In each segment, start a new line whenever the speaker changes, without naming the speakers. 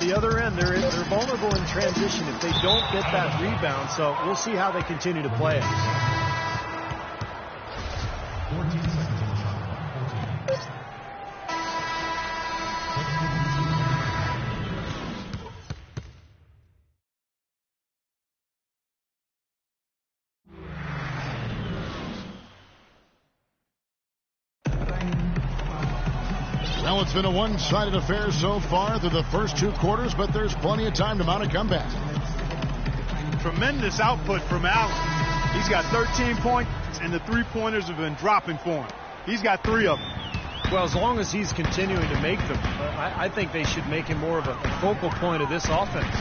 the other end, they're vulnerable in transition if they don't get that rebound. So we'll see how they continue to play it.
14 seconds on the shot clock. 14.
Well, it's been a one-sided affair so far through the first 2 quarters, but there's plenty of time to mount a comeback.
Tremendous output from Allen. He's got 13 points, and the three-pointers have been dropping for him. He's got 3 of them.
Well, as long as he's continuing to make them, I think they should make him more of a focal point of this offense.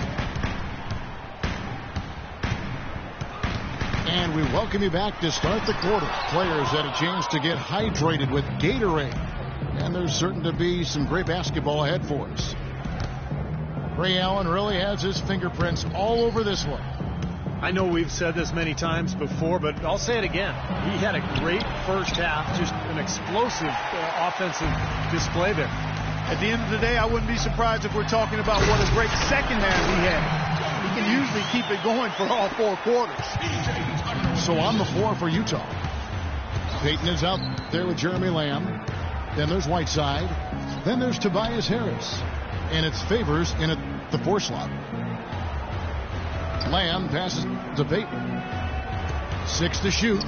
And we welcome you back to start the quarter. Players had a chance to get hydrated with Gatorade. And there's certain to be some great basketball ahead for us. Ray Allen really has his fingerprints all over this one.
I know we've said this many times before, but I'll say it again. He had a great first half, just an explosive offensive display there.
At the end of the day, I wouldn't be surprised if we're talking about what a great second half he had. He can usually keep it going for all 4 quarters.
So on the floor for Utah. Payton is out there with Jeremy Lamb. Then there's Whiteside. Then there's Tobias Harris. And it's Favors in at the 4 slot. Lamb passes to Payton. 6 to shoot.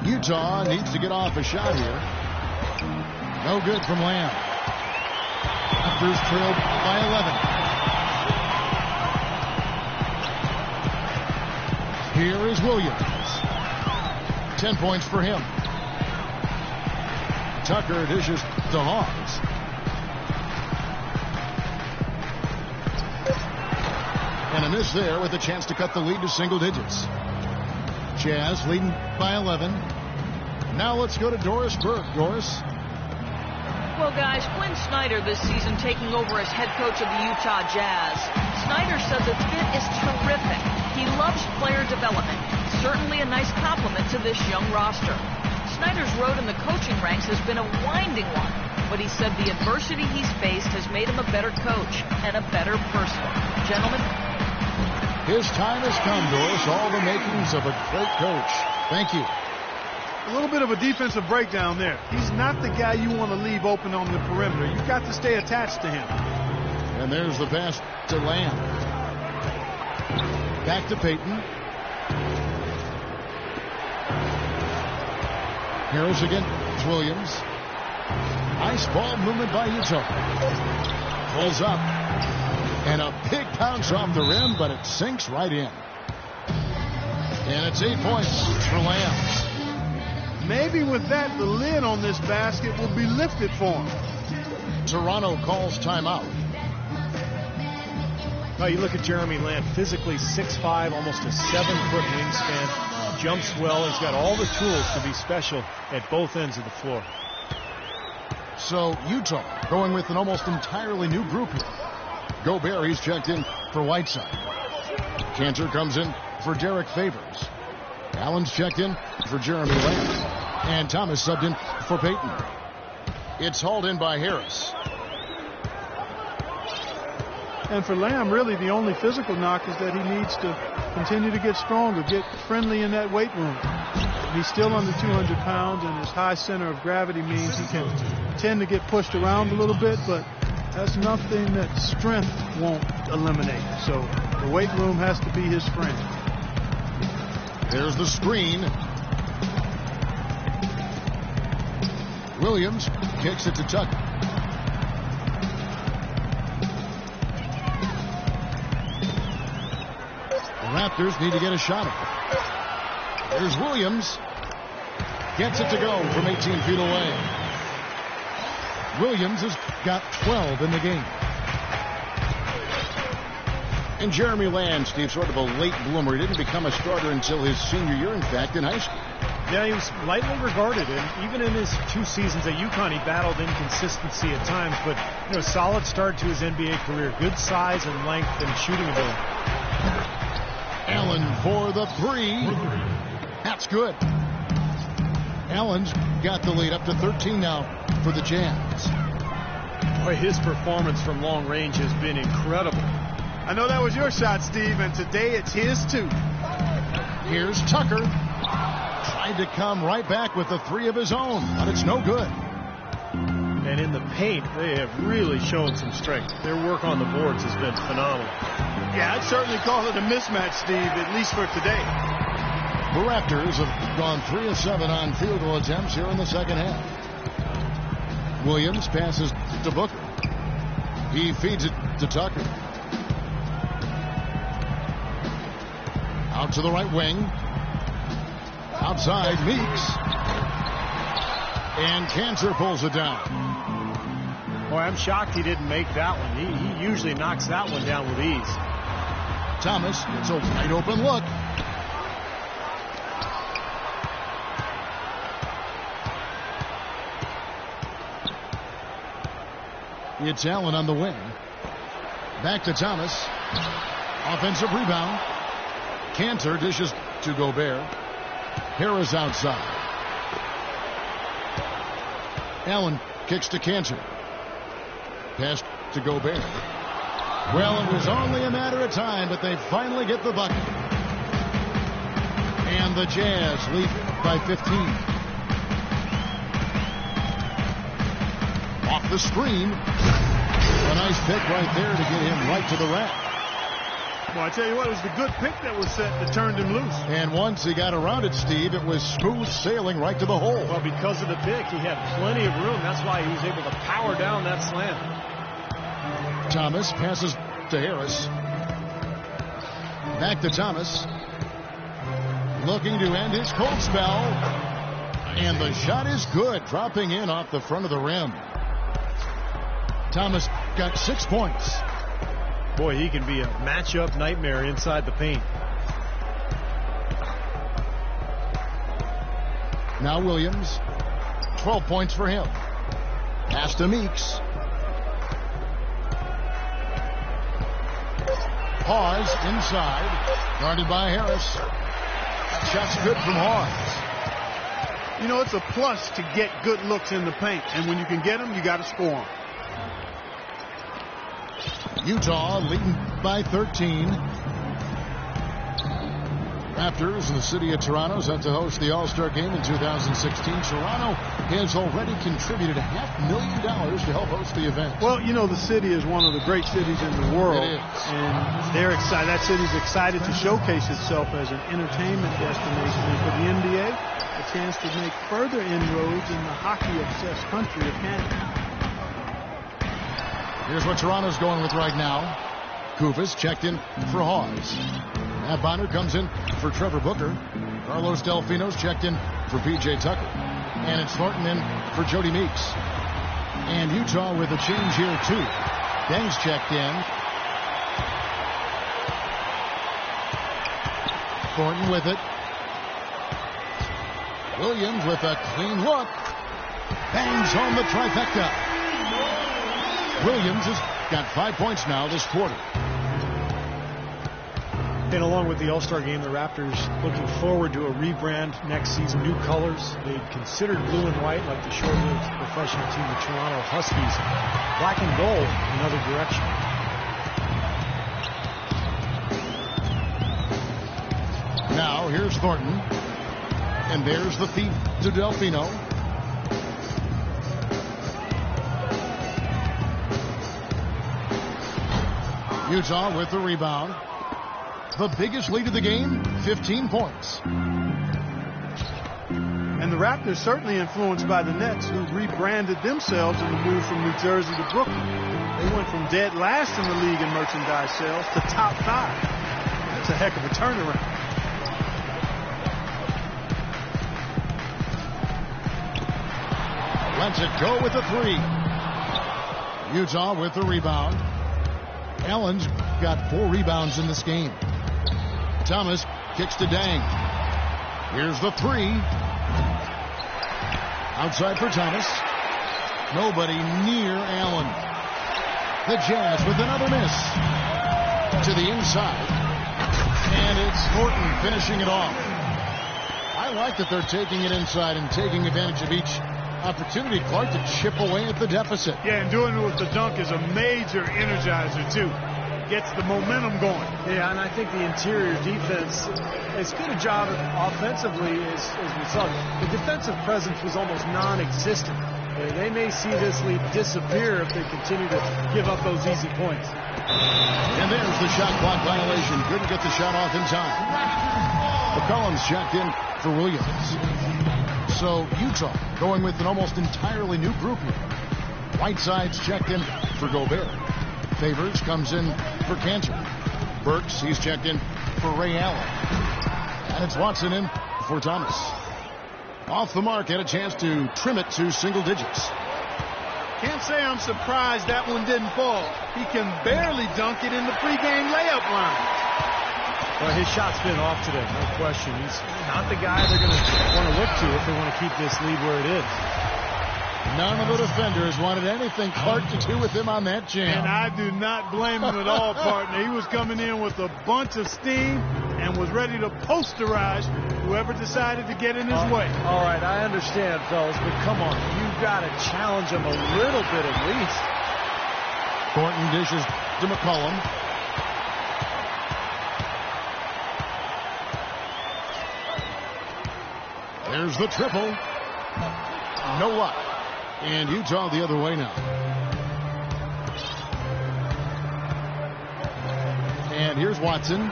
Utah needs to get off a shot here. No good from Lamb. Raptors trailed by 11. Here is Williams. 10 points for him. Tucker dishes to Hawes. And a miss there with a chance to cut the lead to single digits. Jazz leading by 11. Now let's go to Doris Burke. Doris.
Well, guys, Quinn Snyder this season taking over as head coach of the Utah Jazz. Snyder said the fit is terrific. He loves player development. Certainly a nice compliment to this young roster. Snyder's road in the coaching ranks has been a winding one, but he said the adversity he's faced has made him a better coach and a better person. Gentlemen,
his time has come, Doris. All the makings of a great coach. Thank you.
A little bit of a defensive breakdown there. He's not the guy you want to leave open on the perimeter. You've got to stay attached to him.
And there's the pass to Lamb. Back to Payton. Harris against Williams. Nice ball movement by Utah. Pulls up. And a big bounce off the rim, but it sinks right in. And it's 8 points for Lamb.
Maybe with that, the lid on this basket will be lifted for him.
Toronto calls timeout.
Now you look at Jeremy Lamb, physically 6'5", almost a 7-foot wingspan. Jumps well. He's got all the tools to be special at both ends of the floor.
So Utah going with an almost entirely new group here. Gobert, he's checked in for Whiteside. Cantor comes in for Derek Favors. Allen's checked in for Jeremy Lamb. And Thomas subbed in for Payton. It's hauled in by Harris.
And for Lamb, really the only physical knock is that he needs to continue to get stronger, get friendly in that weight room. He's still under 200 pounds, and his high center of gravity means he can tend to get pushed around a little bit, but that's nothing that strength won't eliminate. So the weight room has to be his friend.
There's the screen. Williams kicks it to Tucker. The Raptors need to get a shot at it. There's Williams. Gets it to go from 18 feet away. Williams has got 12 in the game. And Jeremy Lamb, Steve, sort of a late bloomer. He didn't become a starter until his senior year, in fact, in high school.
Yeah, he was lightly regarded, and even in his 2 seasons at UConn, he battled inconsistency at times, but solid start to his NBA career. Good size and length and shooting ability.
Allen for the 3. That's good. Allen's got the lead up to 13 now for the Jazz.
Boy, his performance from long range has been incredible.
I know that was your shot, Steve, and today it's his too.
Here's Tucker. Tried to come right back with the three of his own, but it's no good.
And in the paint, they have really shown some strength. Their work on the boards has been phenomenal.
Yeah, I'd certainly call it a mismatch, Steve, at least for today.
The Raptors have gone 3 of 7 on field goal attempts here in the second half. Williams passes to Booker. He feeds it to Tucker. Out to the right wing. Outside, Meeks. And Cantor pulls it down.
Boy, I'm shocked he didn't make that one. He usually knocks that one down with ease.
Thomas gets a wide open look. It's Allen on the wing. Back to Thomas. Offensive rebound. Cantor dishes to Gobert. Harris outside. Allen kicks to Cantor. Pass to Gobert. Well, it was only a matter of time, but they finally get the bucket. And the Jazz lead by 15. Off the screen. A nice pick right there to get him right to the rack.
Well, I tell you what, it was the good pick that was set that turned him loose.
And once he got around it, Steve, it was smooth sailing right to the hole.
Well, because of the pick, he had plenty of room. That's why he was able to power down that slam.
Thomas passes to Harris. Back to Thomas. Looking to end his cold spell. And the shot is good, dropping in off the front of the rim. Thomas got 6 points.
Boy, he can be a matchup nightmare inside the paint.
Now Williams. 12 points for him. Pass to Meeks. Hawes inside. Guarded by Harris. Shot's good from Hawes.
You know, it's a plus to get good looks in the paint. And when you can get them, you got to score them.
Utah leading by 13. Raptors in the city of Toronto set to host the All-Star Game in 2016. Toronto has already contributed $500,000 to help host the event.
Well, you know, the city is one of the great cities in the world.
It is.
And they're excited. That city's excited to showcase itself as an entertainment destination. And for the NBA, a chance to make further inroads in the hockey-obsessed country of Canada.
Here's what Toronto's going with right now. Kufas checked in for Hawes. Matt Bonner comes in for Trevor Booker. Carlos Delfino's checked in for P.J. Tucker. And it's Thornton in for Jody Meeks. And Utah with a change here, too. Deng's checked in. Thornton with it. Williams with a clean look. Bangs home the trifecta. Williams has got 5 points now this quarter.
And along with the All-Star Game, the Raptors looking forward to a rebrand next season. New colors. They'd considered blue and white like the short-lived professional team, the Toronto Huskies. Black and gold, another direction.
Now here's Thornton. And there's the feed to Delfino. Utah with the rebound. The biggest lead of the game, 15 points.
And the Raptors certainly influenced by the Nets, who rebranded themselves in the move from New Jersey to Brooklyn. They went from dead last in the league in merchandise sales to top 5. That's a heck of a turnaround.
Lets it go with the 3. Utah with the rebound. Allen's got 4 rebounds in this game. Thomas kicks to Deng. Here's the 3. Outside for Thomas. Nobody near Allen. The Jazz with another miss. To the inside. And it's Thornton finishing it off. I like that they're taking it inside and taking advantage of each opportunity, Clark, to chip away at the deficit.
Yeah, and doing it with the dunk is a major energizer, too. Gets the momentum going.
Yeah, and I think the interior defense, as good a job offensively as we saw. The defensive presence was almost non-existent. They may see this lead disappear if they continue to give up those easy points.
And there's the shot clock violation. Couldn't get the shot off in time. McCollum's checked in for Williams. So Utah going with an almost entirely new group here. Whiteside's checked in for Gobert. Favors comes in for Cantor. Burks, he's checked in for Ray Allen. And it's Watson in for Thomas. Off the mark, had a chance to trim it to single digits.
Can't say I'm surprised that one didn't fall. He can barely dunk it in the pregame layup line.
Well, his shot's been off today, no question. He's not the guy they're going to want to look to if they want to keep this lead where it is.
None of the defenders wanted anything Clark to do with him on that jam.
And I do not blame him at all, partner. He was coming in with a bunch of steam and was ready to posterize whoever decided to get in his way.
All right, I understand, fellas, but come on. You've got to challenge him a little bit at least.
Thornton dishes to McCollum. There's the triple. No luck. And Utah the other way now. And here's Watson.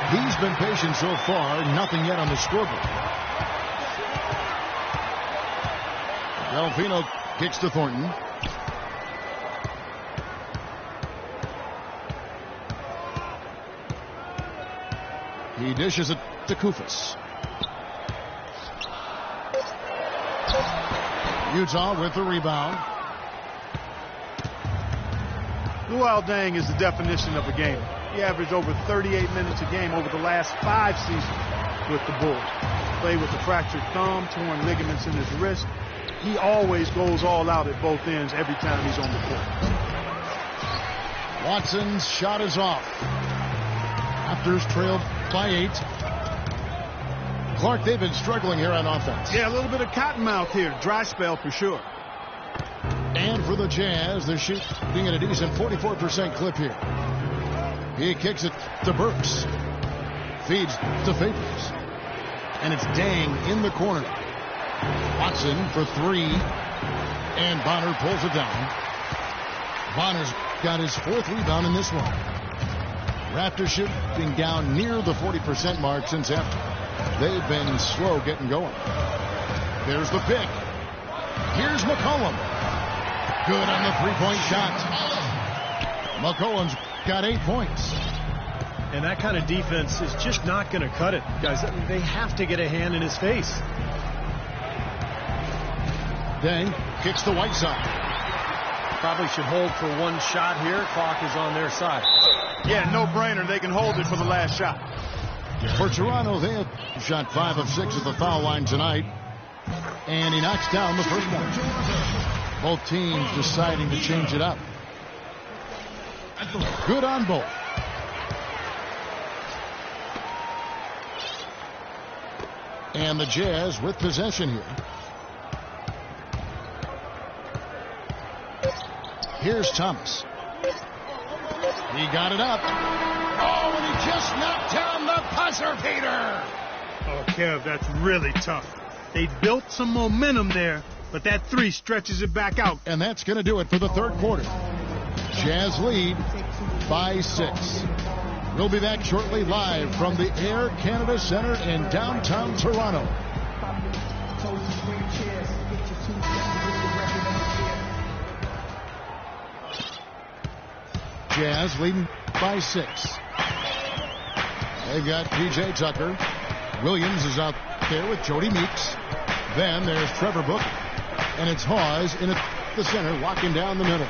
He's been patient so far. Nothing yet on the scoreboard. Delfino kicks to Thornton. He dishes it to Kufis. Utah with the rebound.
Luol Deng is the definition of a gamer. He averaged over 38 minutes a game over the last 5 seasons with the Bulls. Played with a fractured thumb, torn ligaments in his wrist. He always goes all out at both ends every time he's on the court.
Watson's shot is off. Raptors trailed by 8. Clark, they've been struggling here on offense.
Yeah, a little bit of cottonmouth here. Dry spell for sure.
And for the Jazz, they're shooting at a decent 44% clip here. He kicks it to Burks. Feeds to Favors. And it's Deng in the corner. Watson for 3. And Bonner pulls it down. Bonner's got his 4th rebound in this one. Raptors shooting down near the 40% mark since after. They've been slow getting going. There's the pick. Here's McCollum. Good on the 3-point shot. McCollum's got 8 points.
And that kind of defense is just not going to cut it, guys. They have to get a hand in his face.
Deng kicks the Whiteside.
Probably should hold for one shot here. Clock is on their side.
Yeah, no brainer. They can hold it for the last shot.
For Toronto, they have shot 5 of 6 at the foul line tonight. And he knocks down the first one. Both teams deciding to change it up. Good on both. And the Jazz with possession here. Here's Thomas. He got it up. Oh, and he just knocked down the buzzer beater.
Oh, Kev, that's really tough. They built some momentum there, but that 3 stretches it back out.
And that's going to do it for the third quarter. Jazz lead by 6. We'll be back shortly live from the Air Canada Center in downtown Toronto. Jazz leading by 6. They've got P.J. Tucker. Williams is out there with Jody Meeks. Then there's Trevor Booker. And it's Hawes in the center, walking down the middle.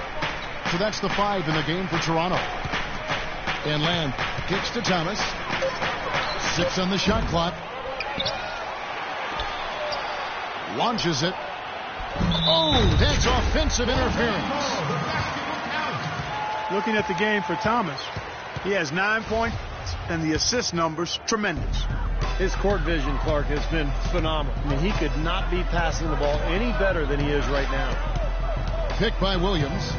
So that's the 5 in the game for Toronto. And Lamb kicks to Thomas. 6 on the shot clock. Launches it. Oh, that's offensive interference.
Looking at the game for Thomas, he has 9 points, and the assist numbers tremendous.
His court vision, Clark, has been phenomenal. I mean, he could not be passing the ball any better than he is right now.
Pick by Williams.